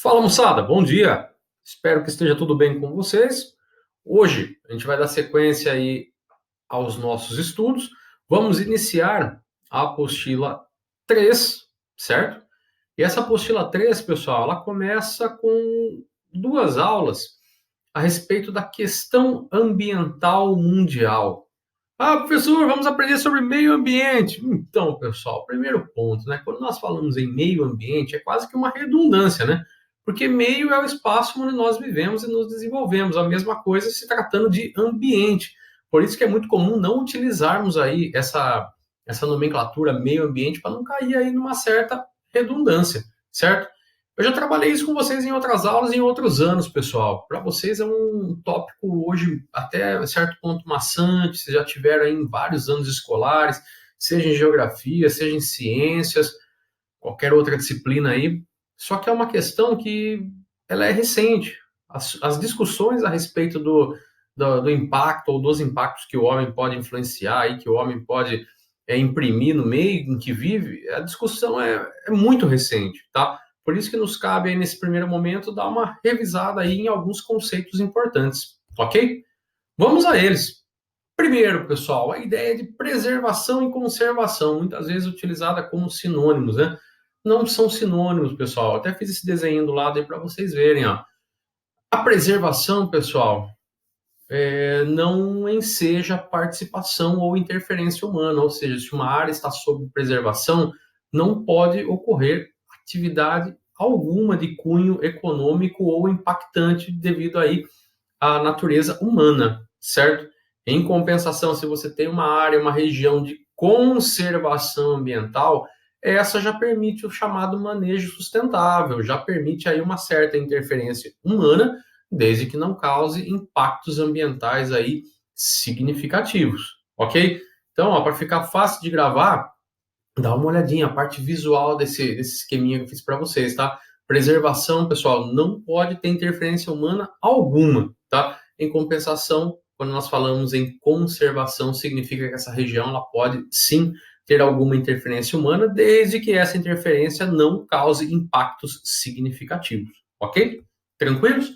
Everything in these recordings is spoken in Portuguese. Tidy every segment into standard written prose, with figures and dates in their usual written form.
Fala, moçada, bom dia. Espero que esteja tudo bem com vocês. Hoje a gente vai dar sequência aí aos nossos estudos. Vamos iniciar a apostila 3, certo? E essa apostila 3, pessoal, ela começa com duas aulas a respeito da questão ambiental mundial. Ah, professor, vamos aprender sobre meio ambiente. Então, pessoal, primeiro ponto, né? Quando nós falamos em meio ambiente, é quase que uma redundância, né? Porque meio é o espaço onde nós vivemos e nos desenvolvemos. A mesma coisa se tratando de ambiente. Por isso que é muito comum não utilizarmos aí essa nomenclatura meio ambiente para não cair aí numa certa redundância, certo? Eu já trabalhei isso com vocês em outras aulas e em outros anos, pessoal. Para vocês é um tópico hoje até certo ponto maçante, vocês já tiveram aí em vários anos escolares, seja em geografia, seja em ciências, qualquer outra disciplina aí. Só que é uma questão que ela é recente. As discussões a respeito do impacto ou dos impactos que o homem pode influenciar e que o homem pode imprimir no meio em que vive, a discussão é muito recente, tá? Por isso que nos cabe aí, nesse primeiro momento, dar uma revisada aí em alguns conceitos importantes, ok? Vamos a eles. Primeiro, pessoal, a ideia de preservação e conservação, muitas vezes utilizada como sinônimos, né? Não são sinônimos, pessoal. Até fiz esse desenho do lado aí para vocês verem, ó. A preservação, pessoal, não enseja participação ou interferência humana, ou seja, se uma área está sob preservação, não pode ocorrer atividade alguma de cunho econômico ou impactante devido aí à natureza humana, certo? Em compensação, se você tem uma área, uma região de conservação ambiental, essa já permite o chamado manejo sustentável, já permite aí uma certa interferência humana, desde que não cause impactos ambientais aí significativos, ok? Então, para ficar fácil de gravar, dá uma olhadinha, a parte visual desse esqueminha que eu fiz para vocês, tá? Preservação, pessoal, não pode ter interferência humana alguma, tá? Em compensação, quando nós falamos em conservação, significa que essa região ela pode sim ter alguma interferência humana, desde que essa interferência não cause impactos significativos, ok? Tranquilos?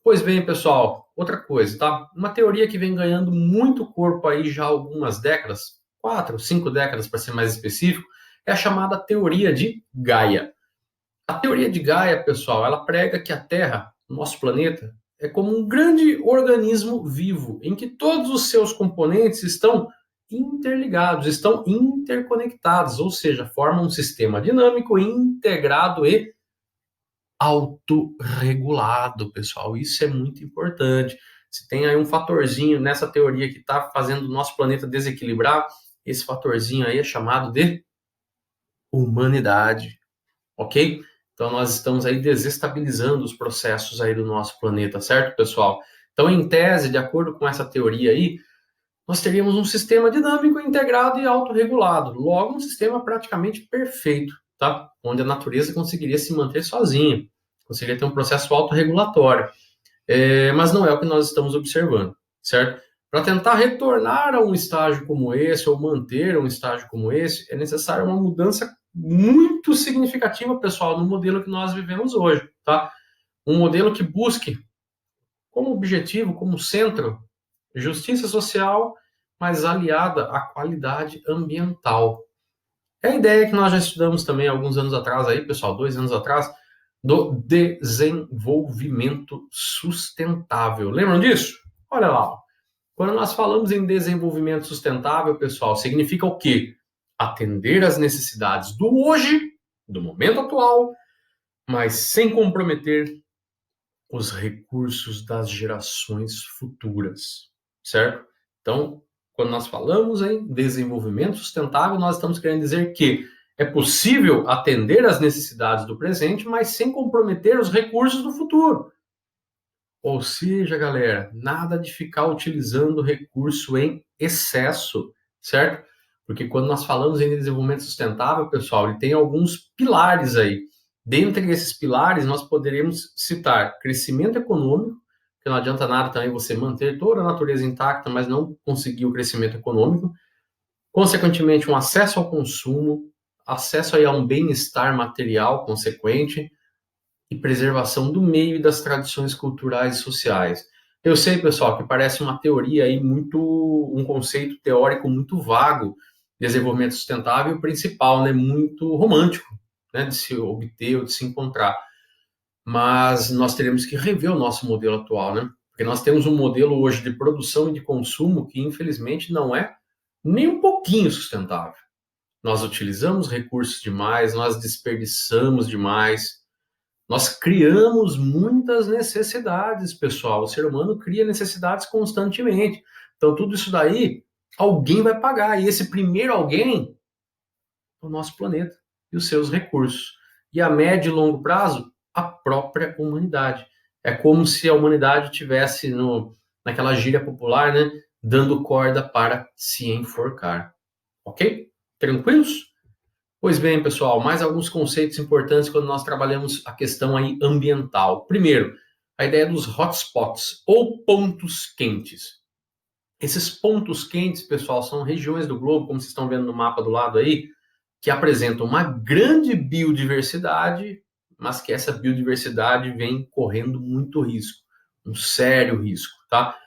Pois bem, pessoal, outra coisa, tá? Uma teoria que vem ganhando muito corpo aí já há algumas décadas, 4, 5 décadas para ser mais específico, é a chamada teoria de Gaia. A teoria de Gaia, pessoal, ela prega que a Terra, nosso planeta, é como um grande organismo vivo, em que todos os seus componentes estão interligados, estão interconectados, ou seja, formam um sistema dinâmico, integrado e autorregulado, pessoal. Isso é muito importante. Se tem aí um fatorzinho nessa teoria que está fazendo o nosso planeta desequilibrar, esse fatorzinho aí é chamado de humanidade, ok? Então nós estamos aí desestabilizando os processos aí do nosso planeta, certo, pessoal? Então, em tese, de acordo com essa teoria aí, nós teríamos um sistema dinâmico, integrado e autorregulado. Logo, um sistema praticamente perfeito, tá? Onde a natureza conseguiria se manter sozinha, conseguiria ter um processo autorregulatório. Mas não é o que nós estamos observando, certo? Para tentar retornar a um estágio como esse, ou manter um estágio como esse, é necessária uma mudança muito significativa, pessoal, no modelo que nós vivemos hoje, tá? Um modelo que busque como objetivo, como centro, justiça social, mas aliada à qualidade ambiental. É a ideia que nós já estudamos também alguns anos atrás aí, pessoal, 2 anos atrás, do desenvolvimento sustentável. Lembram disso? Olha lá. Quando nós falamos em desenvolvimento sustentável, pessoal, significa o quê? Atender às necessidades do hoje, do momento atual, mas sem comprometer os recursos das gerações futuras, certo? Então, quando nós falamos em desenvolvimento sustentável, nós estamos querendo dizer que é possível atender às necessidades do presente, mas sem comprometer os recursos do futuro. Ou seja, galera, nada de ficar utilizando recurso em excesso, certo? Porque quando nós falamos em desenvolvimento sustentável, pessoal, ele tem alguns pilares aí. Dentre esses pilares, nós poderíamos citar crescimento econômico, que não adianta nada também você manter toda a natureza intacta, mas não conseguir o crescimento econômico. Consequentemente, um acesso ao consumo, acesso aí a um bem-estar material consequente, e preservação do meio e das tradições culturais e sociais. Eu sei, pessoal, que parece uma teoria aí um conceito teórico muito vago, desenvolvimento sustentável principal, né, muito romântico, né, de se obter ou de se encontrar. Mas nós teremos que rever o nosso modelo atual, né? Porque nós temos um modelo hoje de produção e de consumo que, infelizmente, não é nem um pouquinho sustentável. Nós utilizamos recursos demais, nós desperdiçamos demais, nós criamos muitas necessidades, pessoal. O ser humano cria necessidades constantemente. Então, tudo isso daí, alguém vai pagar. E esse primeiro alguém é o nosso planeta e os seus recursos. E a médio e longo prazo, a própria humanidade. É como se a humanidade tivesse naquela gíria popular, né, dando corda para se enforcar. Ok? Tranquilos? Pois bem, pessoal, mais alguns conceitos importantes quando nós trabalhamos a questão aí ambiental. Primeiro, a ideia dos hotspots ou pontos quentes. Esses pontos quentes, pessoal, são regiões do globo, como vocês estão vendo no mapa do lado aí, que apresentam uma grande biodiversidade, mas que essa biodiversidade vem correndo muito risco, um sério risco, tá?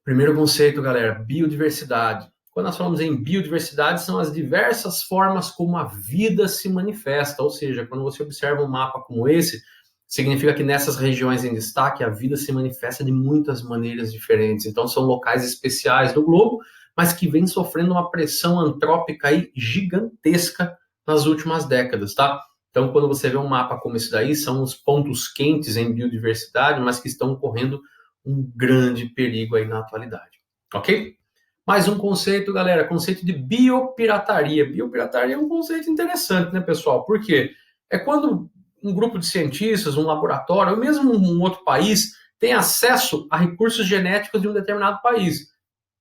Primeiro conceito, galera, biodiversidade. Quando nós falamos em biodiversidade, são as diversas formas como a vida se manifesta, ou seja, quando você observa um mapa como esse, significa que nessas regiões em destaque a vida se manifesta de muitas maneiras diferentes. Então são locais especiais do globo, mas que vêm sofrendo uma pressão antrópica aí gigantesca nas últimas décadas, tá? Então quando você vê um mapa como esse daí, são os pontos quentes em biodiversidade, mas que estão correndo um grande perigo aí na atualidade, ok? Mais um conceito, galera, conceito de biopirataria. Biopirataria é um conceito interessante, né, pessoal? Por quê? É quando um grupo de cientistas, um laboratório, ou mesmo um outro país, tem acesso a recursos genéticos de um determinado país.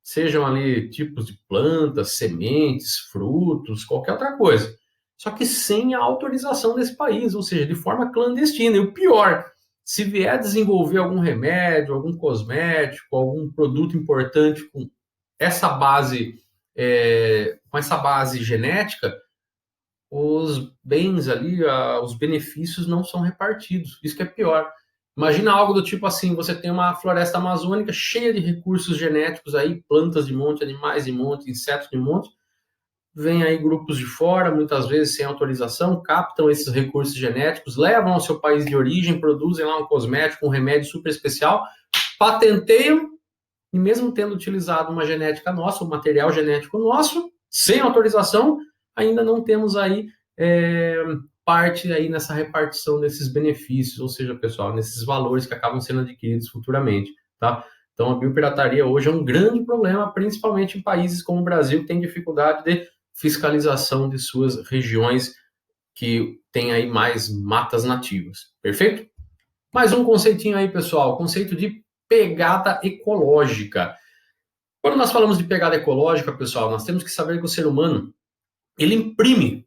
Sejam ali tipos de plantas, sementes, frutos, qualquer outra coisa. Só que sem a autorização desse país, ou seja, de forma clandestina. E o pior, se vier desenvolver algum remédio, algum cosmético, algum produto importante com essa base, com essa base genética, os bens ali, os benefícios não são repartidos. Isso que é pior. Imagina algo do tipo assim, você tem uma floresta amazônica cheia de recursos genéticos aí, plantas de monte, animais de monte, insetos de monte. Vem aí grupos de fora, muitas vezes sem autorização, captam esses recursos genéticos, levam ao seu país de origem, produzem lá um cosmético, um remédio super especial, patenteiam, e mesmo tendo utilizado uma genética nossa, um material genético nosso, sem autorização, ainda não temos aí parte aí nessa repartição desses benefícios, ou seja, pessoal, nesses valores que acabam sendo adquiridos futuramente, tá? Então, a biopirataria hoje é um grande problema, principalmente em países como o Brasil, que tem dificuldade de fiscalização de suas regiões que tem aí mais matas nativas, perfeito? Mais um conceitinho aí, pessoal, conceito de pegada ecológica. Quando nós falamos de pegada ecológica, pessoal, nós temos que saber que o ser humano, ele imprime,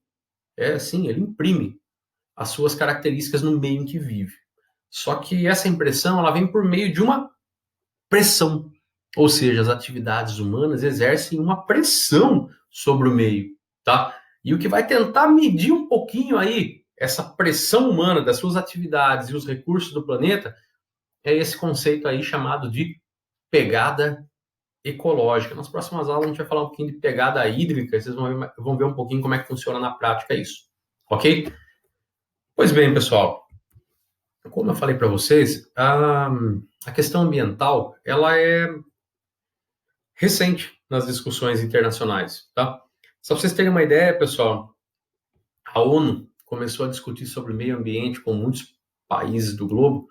ele imprime as suas características no meio em que vive. Só que essa impressão, ela vem por meio de uma pressão, ou seja, as atividades humanas exercem uma pressão sobre o meio, tá? E o que vai tentar medir um pouquinho aí essa pressão humana das suas atividades e os recursos do planeta é esse conceito aí chamado de pegada ecológica. Nas próximas aulas a gente vai falar um pouquinho de pegada hídrica, vocês vão ver um pouquinho como é que funciona na prática isso, ok? Pois bem, pessoal, como eu falei para vocês, a questão ambiental, ela é recente nas discussões internacionais, tá? Só para vocês terem uma ideia, pessoal, a ONU começou a discutir sobre meio ambiente com muitos países do globo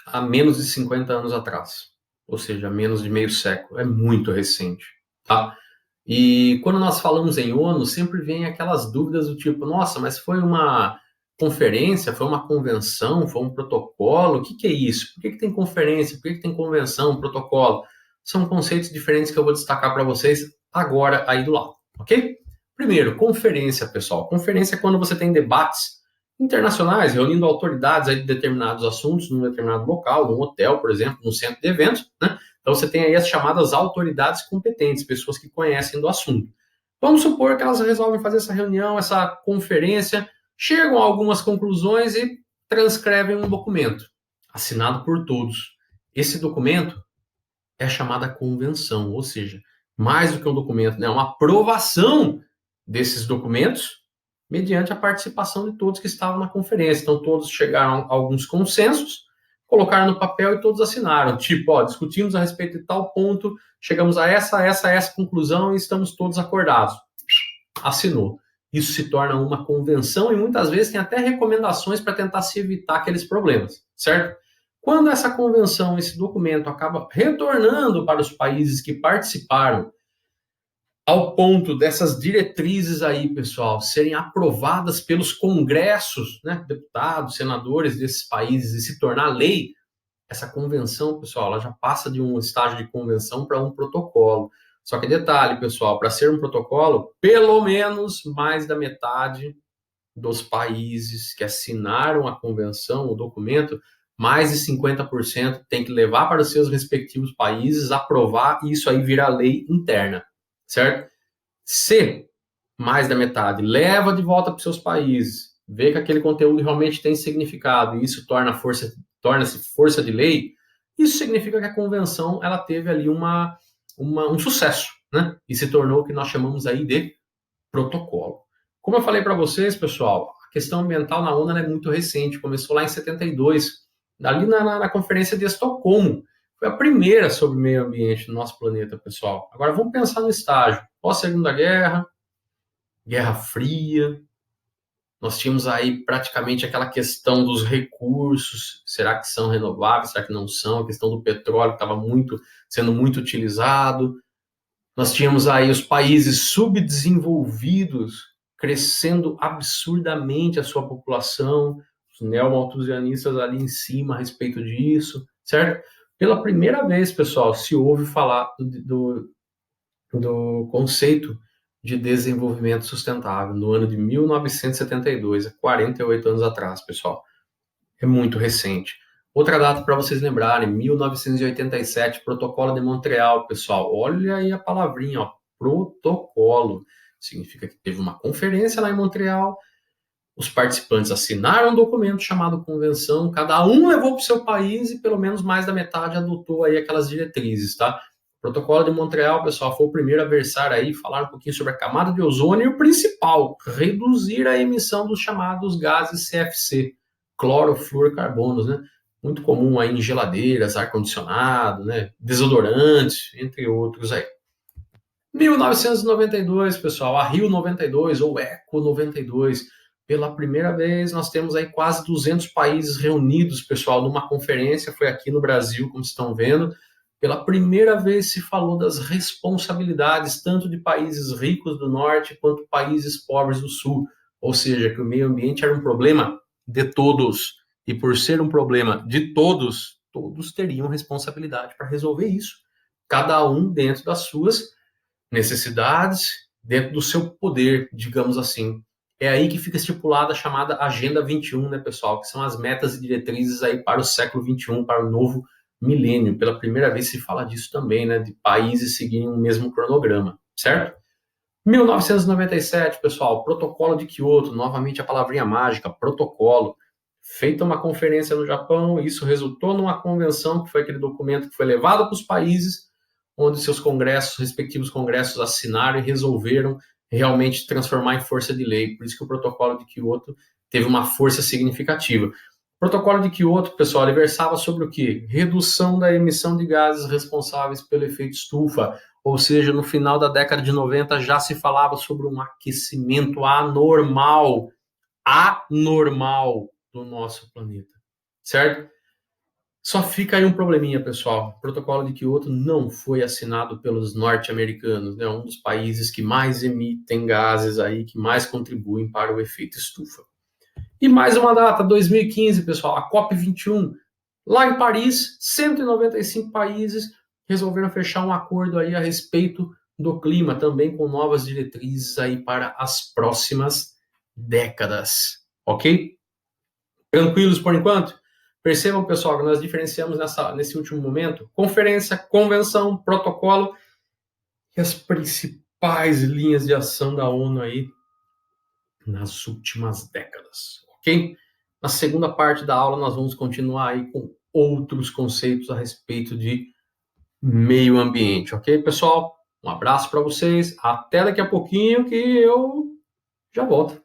há menos de 50 anos atrás, ou seja, menos de meio século, é muito recente, tá? E quando nós falamos em ONU, sempre vem aquelas dúvidas do tipo, nossa, mas foi uma conferência, foi uma convenção, foi um protocolo, o que que é isso? Por que que tem conferência, por que que tem convenção, protocolo? São conceitos diferentes que eu vou destacar para vocês agora aí do lado, ok? Primeiro, conferência, pessoal. Conferência é quando você tem debates internacionais, reunindo autoridades aí de determinados assuntos num determinado local, num hotel, por exemplo, num centro de eventos, né? Então você tem aí as chamadas autoridades competentes, pessoas que conhecem do assunto. Vamos supor que elas resolvem fazer essa reunião, essa conferência, chegam a algumas conclusões e transcrevem um documento assinado por todos. Esse documento é chamada convenção, ou seja, mais do que um documento, né? Uma aprovação desses documentos mediante a participação de todos que estavam na conferência. Então, todos chegaram a alguns consensos, colocaram no papel e todos assinaram. Tipo, ó, discutimos a respeito de tal ponto, chegamos a essa conclusão e estamos todos acordados. Assinou. Isso se torna uma convenção e muitas vezes tem até recomendações para tentar se evitar aqueles problemas, certo? Quando essa convenção, esse documento acaba retornando para os países que participaram, ao ponto dessas diretrizes aí, pessoal, serem aprovadas pelos congressos, né, deputados, senadores desses países e se tornar lei, essa convenção, pessoal, ela já passa de um estágio de convenção para um protocolo. Só que detalhe, pessoal, para ser um protocolo, pelo menos mais da metade dos países que assinaram a convenção, o documento, mais de 50% tem que levar para os seus respectivos países, aprovar e isso aí virar lei interna, certo? Se mais da metade leva de volta para os seus países, vê que aquele conteúdo realmente tem significado e isso torna-se força de lei, isso significa que a convenção ela teve ali um sucesso, né? E se tornou o que nós chamamos aí de protocolo. Como eu falei para vocês, pessoal, a questão ambiental na ONU é muito recente, começou lá em 72, ali na Conferência de Estocolmo. Foi a primeira sobre meio ambiente no nosso planeta, pessoal. Agora vamos pensar no estágio. Pós-Segunda Guerra, Guerra Fria, nós tínhamos aí praticamente aquela questão dos recursos, será que são renováveis, será que não são? A questão do petróleo estava sendo muito utilizado. Nós tínhamos aí os países subdesenvolvidos crescendo absurdamente a sua população, os neomalthusianistas ali em cima a respeito disso, certo? Pela primeira vez, pessoal, se ouve falar do conceito de desenvolvimento sustentável no ano de 1972, 48 anos atrás, pessoal. É muito recente. Outra data para vocês lembrarem, 1987, Protocolo de Montreal, pessoal. Olha aí a palavrinha, ó, protocolo. Significa que teve uma conferência lá em Montreal, os participantes assinaram um documento chamado Convenção, cada um levou para o seu país e pelo menos mais da metade adotou aí aquelas diretrizes, tá? O Protocolo de Montreal, pessoal, foi o primeiro a versar aí, falar um pouquinho sobre a camada de ozônio e o principal, reduzir a emissão dos chamados gases CFC, clorofluorcarbonos, né? Muito comum aí em geladeiras, ar-condicionado, né? Desodorantes, entre outros aí. 1992, pessoal, a Rio 92 ou Eco 92. Pela primeira vez, nós temos aí quase 200 países reunidos, pessoal, numa conferência, foi aqui no Brasil, como estão vendo. Pela primeira vez se falou das responsabilidades, tanto de países ricos do norte, quanto países pobres do sul. Ou seja, que o meio ambiente era um problema de todos. E por ser um problema de todos, todos teriam responsabilidade para resolver isso. Cada um dentro das suas necessidades, dentro do seu poder, digamos assim. É aí que fica estipulada a chamada Agenda 21, né, pessoal? Que são as metas e diretrizes aí para o século 21, para o novo milênio. Pela primeira vez se fala disso também, né? De países seguirem o mesmo cronograma, certo? 1997, pessoal, Protocolo de Kyoto, novamente a palavrinha mágica, protocolo. Feita uma conferência no Japão, isso resultou numa convenção, que foi aquele documento que foi levado para os países, onde seus congressos, respectivos congressos, assinaram e resolveram realmente transformar em força de lei. Por isso que o Protocolo de Kyoto teve uma força significativa. O Protocolo de Kyoto, pessoal, ele versava sobre o quê? Redução da emissão de gases responsáveis pelo efeito estufa, ou seja, no final da década de 90 já se falava sobre um aquecimento anormal do nosso planeta, certo? Só fica aí um probleminha, pessoal. O Protocolo de Kyoto não foi assinado pelos norte-americanos, né? Um dos países que mais emitem gases aí, que mais contribuem para o efeito estufa. E mais uma data, 2015, pessoal, a COP21. Lá em Paris, 195 países resolveram fechar um acordo aí a respeito do clima, também com novas diretrizes aí para as próximas décadas, ok? Tranquilos por enquanto? Percebam, pessoal, que nós diferenciamos nesse último momento conferência, convenção, protocolo e as principais linhas de ação da ONU aí nas últimas décadas, ok? Na segunda parte da aula, nós vamos continuar aí com outros conceitos a respeito de meio ambiente, ok, pessoal? Um abraço para vocês, até daqui a pouquinho que eu já volto.